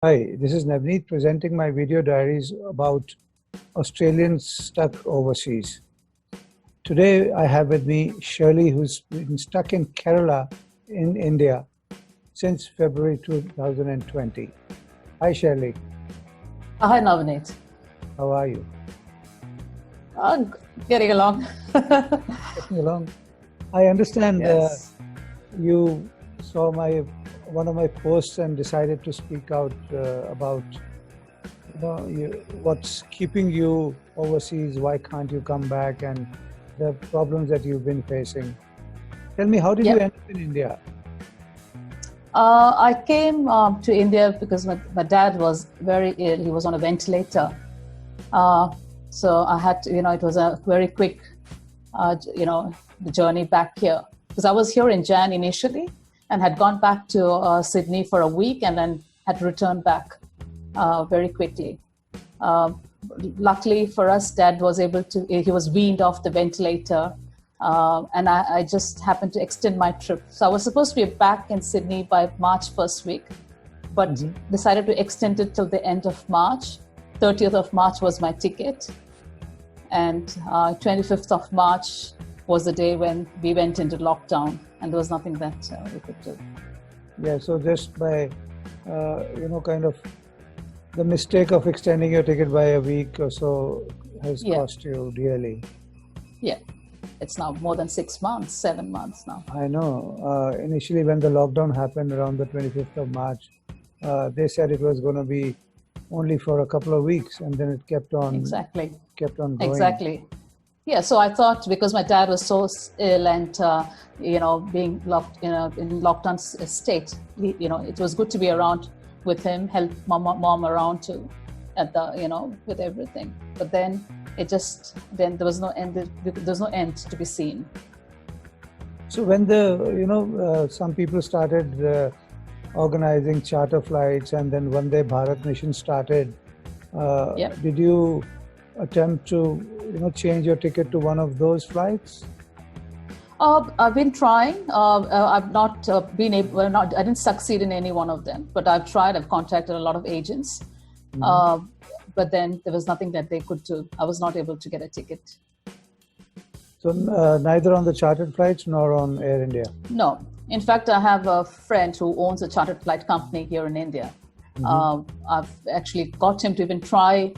Hi, this is Navneet presenting my video diaries about Australians stuck overseas. Today I have with me Shirley, who's been stuck in Kerala in India since February 2020. Hi Shirley, Hi, Navneet. how are you? Uh, Getting along. Getting along? I understand Yes. you saw one of my posts and decided to speak out about what's keeping you overseas, why can't you come back, and the problems that you've been facing. Tell me, how did you Yep. end up in India? I came to India because my dad was very ill. He was on a ventilator. So I had to, it was a very quick, the journey back here. Because I was here in Jan initially and had gone back to Sydney for a week and then had returned back very quickly. Luckily for us, Dad was he was weaned off the ventilator. And I just happened to extend my trip. So I was supposed to be back in Sydney by March first week, but decided to extend it till the end of March. 30th of March was my ticket. And 25th of March was the day when we went into lockdown, and there was nothing that we could do. Yeah, so just by, kind of the mistake of extending your ticket by a week or so has cost you dearly. Yeah, it's now more than 6 months, 7 months now. I know. Initially, when the lockdown happened around the 25th of March, they said it was going to be only for a couple of weeks, and then it kept on going. Exactly. Yeah, so I thought because my dad was so ill and being locked in lockdown state, it was good to be around with him, help mom around too, at the with everything. But then there was no end. There's no end to be seen. So when some people started organizing charter flights, and then Vande Bharat mission started, did you attempt to change your ticket to one of those flights? I've been trying. I've not been able. I didn't succeed in any one of them, but I've tried. I've contacted a lot of agents, but then there was nothing that they could do. I was not able to get a ticket. So neither on the chartered flights nor on Air India? No. In fact, I have a friend who owns a chartered flight company here in India. I've actually got him to even try,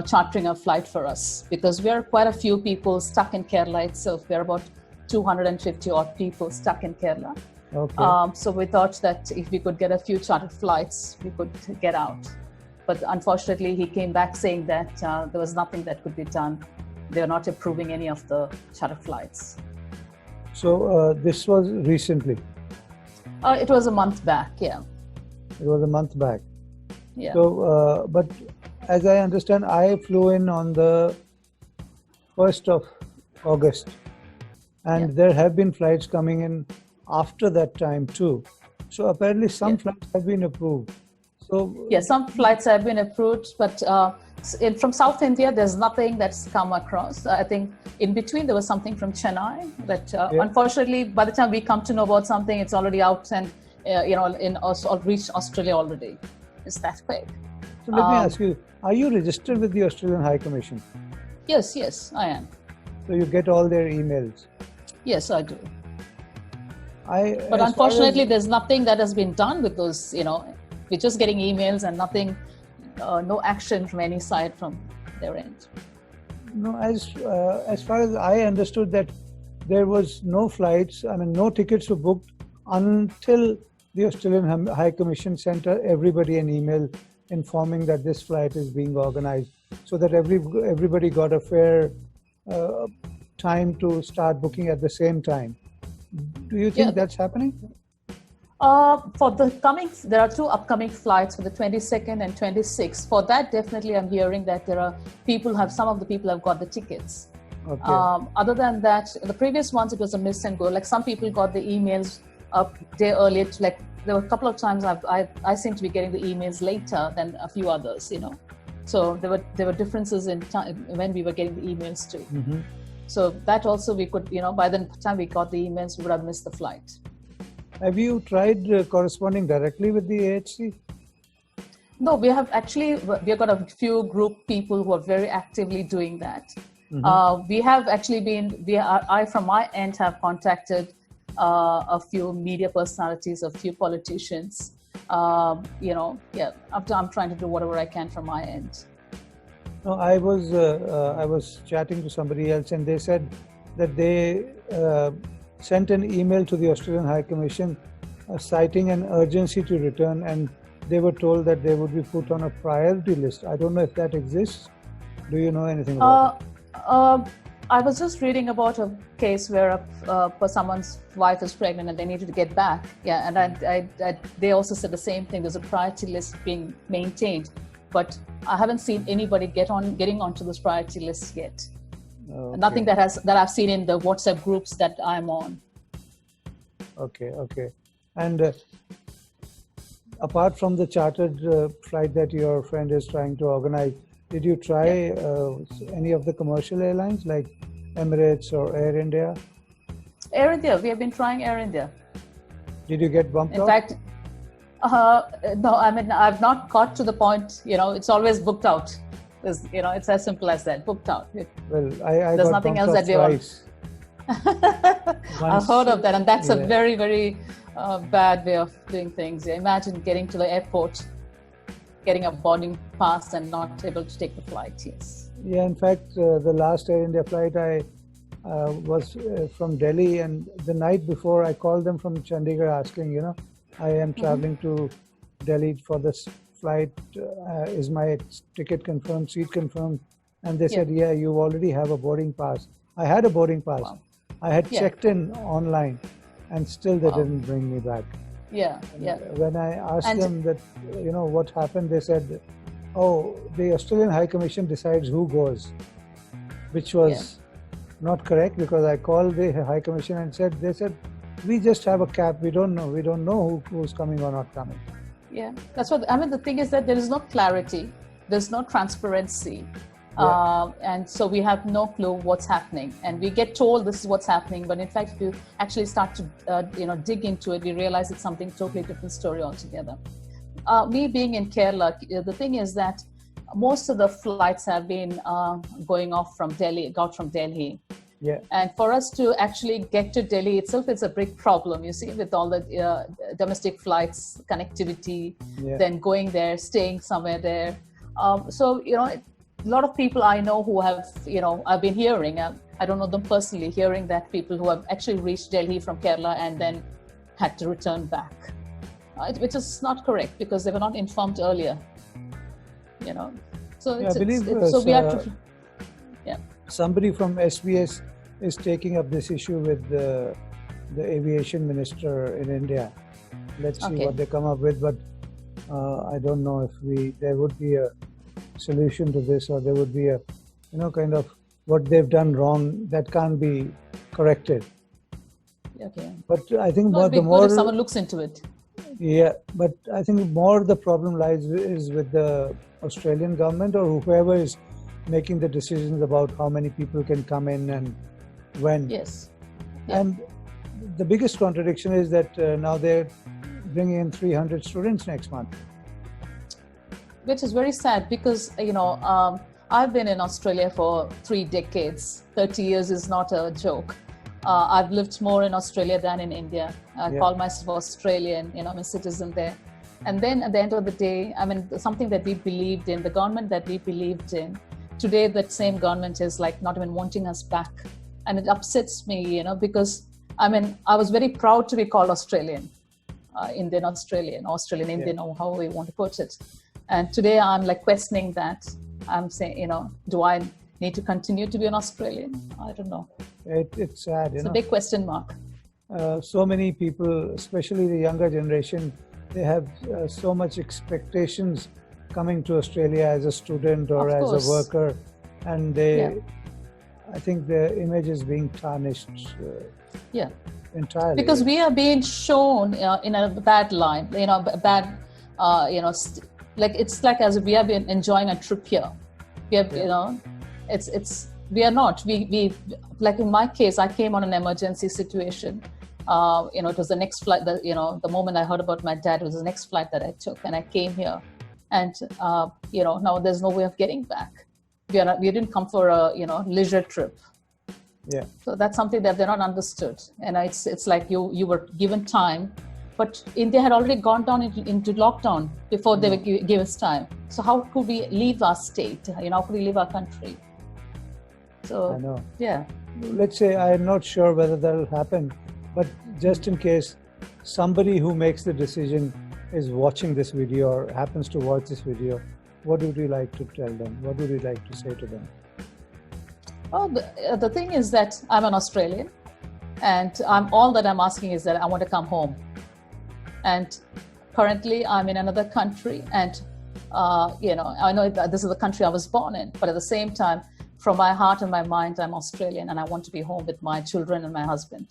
chartering a flight for us, because we are quite a few people stuck in Kerala itself. We're about 250 odd people stuck in Kerala. Okay. So we thought that if we could get a few chartered flights, we could get out. But unfortunately, he came back saying that there was nothing that could be done. They're not approving any of the chartered flights. So this was recently? It was a month back, yeah. It was a month back. Yeah. So, but as I understand, I flew in on the 1st of August, and there have been flights coming in after that time too. So apparently some flights have been approved. So yeah, some flights have been approved, but from South India, there's nothing that's come across. I think in between there was something from Chennai, but unfortunately, by the time we come to know about something, it's already out and reached Australia already. It's that quick. So let me ask you: are you registered with the Australian High Commission? Yes, I am. So you get all their emails? Yes, I do. But unfortunately, there's nothing that has been done with those. We're just getting emails and nothing. No action from any side from their end. No, as far as I understood, that there was no flights, no tickets were booked until the Australian High Commission sent everybody an email informing that this flight is being organized, so that everybody got a fair time to start booking at the same time. Do you think that's happening? There are 2 upcoming flights for the 22nd and 26th. For that, definitely I'm hearing that some of the people have got the tickets. Okay. Other than that, the previous ones, it was a miss and go. Like some people got the emails a day earlier. There were a couple of times I seem to be getting the emails later than a few others, So there were differences in time when we were getting the emails too. So that also we could, by the time we got the emails, we would have missed the flight. Have you tried corresponding directly with the AHC? No, we have got a few group people who are very actively doing that. We have actually I from my end have contacted a few media personalities, a few politicians. I'm trying to do whatever I can from my end. No, I was chatting to somebody else, and they said that they sent an email to the Australian High Commission citing an urgency to return, and they were told that they would be put on a priority list. I don't know if that exists. Do you know anything about it? I was just reading about a case where someone's wife is pregnant and they needed to get back. Yeah, and they also said the same thing. There's a priority list being maintained, but I haven't seen anybody getting onto this priority list yet. Okay. Nothing that I've seen in the WhatsApp groups that I'm on. Okay. And apart from the chartered flight that your friend is trying to organize, did you try any of the commercial airlines like Emirates or Air India? Air India, we have been trying Air India. Did you get bumped out? In fact, no, I mean, I've not got to the point, it's always booked out. It's as simple as that, booked out. There's nothing else that we want. I've heard of that, and that's a very, very bad way of doing things. Imagine getting to the airport, getting a boarding pass and not able to take the flight. Yes. Yeah, in fact, the last Air India flight I was from Delhi, and the night before I called them from Chandigarh asking, I am traveling to Delhi for this flight. Is my ticket confirmed, seat confirmed? And they said, yeah, you already have a boarding pass. I had a boarding pass. Wow. I had checked in online, and still they didn't bring me back. Yeah. When I asked them that, what happened, they said, oh, the Australian High Commission decides who goes, which was not correct, because I called the High Commission and they said, we just have a cap. We don't know who's coming or not coming. Yeah, that's what, the thing is that there is no clarity. There's no transparency. And so we have no clue what's happening, and we get told this is what's happening, but in fact if you actually start to dig into it, we realize it's something totally different story altogether. Me being in Kerala, the thing is that most of the flights have been going off from Delhi. And for us to actually get to Delhi itself, it's a big problem, you see, with all the domestic flights, connectivity, then going there, staying somewhere there. A lot of people I know who have, I've been hearing, I don't know them personally, hearing that people who have actually reached Delhi from Kerala and then had to return back, which is not correct because they were not informed earlier, So I believe we have to, somebody from SBS is taking up this issue with the aviation minister in India. Let's see what they come up with, but I don't know if there would be a solution to this, or there would be a kind of what they've done wrong that can't be corrected. But I think the more if someone looks into it. But I think more the problem lies is with the Australian government or whoever is making the decisions about how many people can come in and when. And the biggest contradiction is that now they're bringing in 300 students next month, which is very sad because, I've been in Australia for 3 decades. 30 years is not a joke. I've lived more in Australia than in India. I call myself Australian, I'm a citizen there. And then at the end of the day, something that we believed in, the government that we believed in, today that same government is like not even wanting us back. And it upsets me, because, I was very proud to be called Australian, Indian Australian, Australian Indian, or however you want to put it. And today I'm like questioning that. I'm saying, do I need to continue to be an Australian? I don't know. It's sad. It's a big question mark. So many people, especially the younger generation, they have so much expectations coming to Australia as a student or as a worker. And I think their image is being tarnished entirely. Because we are being shown in a bad line, like it's like as if we have been enjoying a trip here. We have, we are not. We like in my case, I came on an emergency situation. It was the next flight. The moment I heard about my dad, it was the next flight that I took, and I came here. and now there's no way of getting back. We didn't come for a leisure trip. Yeah. So that's something that they're not understood, and it's like you were given time, but India had already gone down into lockdown before they gave us time. So how could we leave our state? How could we leave our country? So I know. Yeah. Let's say, I'm not sure whether that will happen, but just in case somebody who makes the decision is watching this video or happens to watch this video, what would you like to tell them? What would you like to say to them? Well, the thing is that I'm an Australian, and all that I'm asking is that I want to come home. And currently I'm in another country, and I know that this is the country I was born in, but at the same time, from my heart and my mind, I'm Australian, and I want to be home with my children and my husband.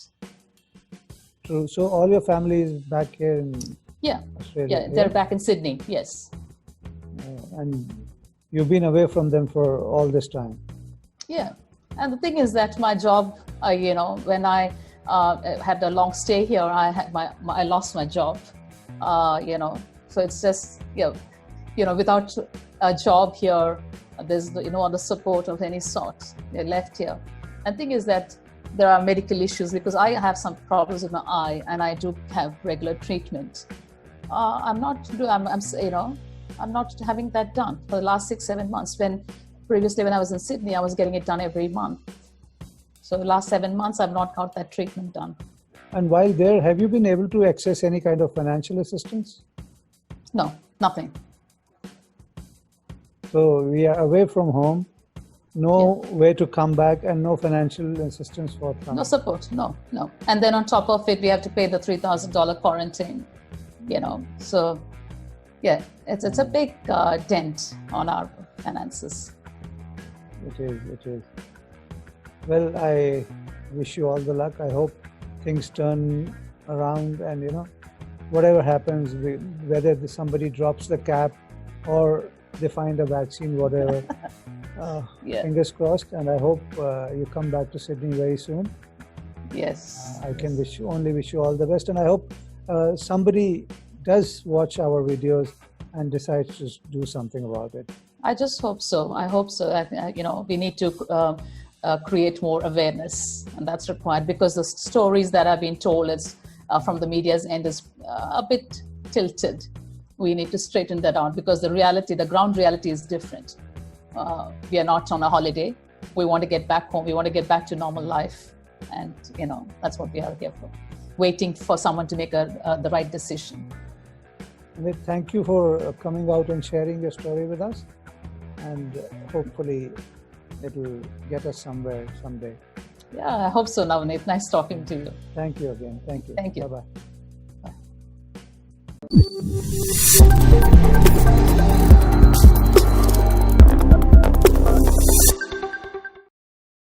True. So all your family is back here in Australia? Yeah, they're back in Sydney, yes. And you've been away from them for all this time? Yeah. And the thing is that my job, when I had a long stay here, I lost my job, so it's just, without a job here, there's no other support of any sort. They're left here. And the thing is that there are medical issues because I have some problems with my eye, and I do have regular treatment. I'm not having that done for the last 6-7 months. Previously, when I was in Sydney, I was getting it done every month. So the last 7 months, I've not got that treatment done. And while there, have you been able to access any kind of financial assistance? No, nothing. So we are away from home, no way to come back, and no financial assistance for family. No support, no. And then on top of it, we have to pay the $3,000 quarantine, So, yeah, it's a big dent on our finances. It is. Well, I wish you all the luck. I hope things turn around, and whatever happens, whether somebody drops the cap or they find a vaccine, whatever. Fingers crossed, and I hope you come back to Sydney very soon. Yes. I can only wish you all the best, and I hope somebody does watch our videos and decides to do something about it. I just hope so. I hope so. We need to create more awareness, and that's required because the stories that have been told from the media's end is a bit tilted. We need to straighten that out because the ground reality is different. We are not on a holiday. We want to get back home. We want to get back to normal life, and that's what we are here for, waiting for someone to make the right decision. Amit, thank you for coming out and sharing your story with us, and hopefully it will get us somewhere someday. Yeah, I hope so, Navneet. Nice talking to you. Thank you again. Thank you. Thank you. Bye-bye. Bye.